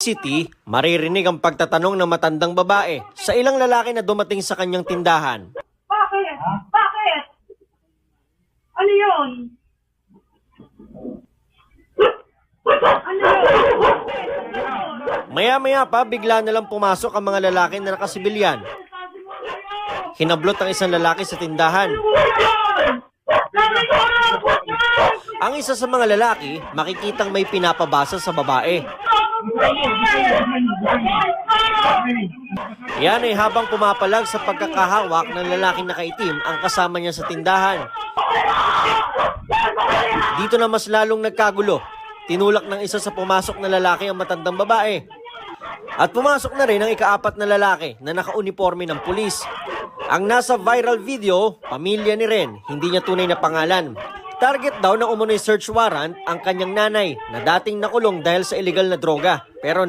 City, maririnig ang pagtatanong ng matandang babae sa ilang lalaki na dumating sa kanyang tindahan. Bakit? Bakit? Ano yun? Ano yun? Maya-maya pa, bigla na lang pumasok ang mga lalaki na nakasibilyan. Hinablot ang isang lalaki sa tindahan. Ang isa sa mga lalaki, makikitang may pinapabasa sa babae. Yan ay habang pumapalag sa pagkakahawak ng lalaking nakaitim ang kasama niya sa tindahan. Dito na mas lalong nagkagulo. Tinulak ng isa sa pumasok na lalaki ang matandang babae. At pumasok na rin ang ikaapat na lalaki na nakauniforme ng pulis. Ang nasa viral video, pamilya ni Ren, hindi niya tunay na pangalan. Target daw ng umunoy search warrant ang kanyang nanay na dating nakulong dahil sa illegal na droga. Pero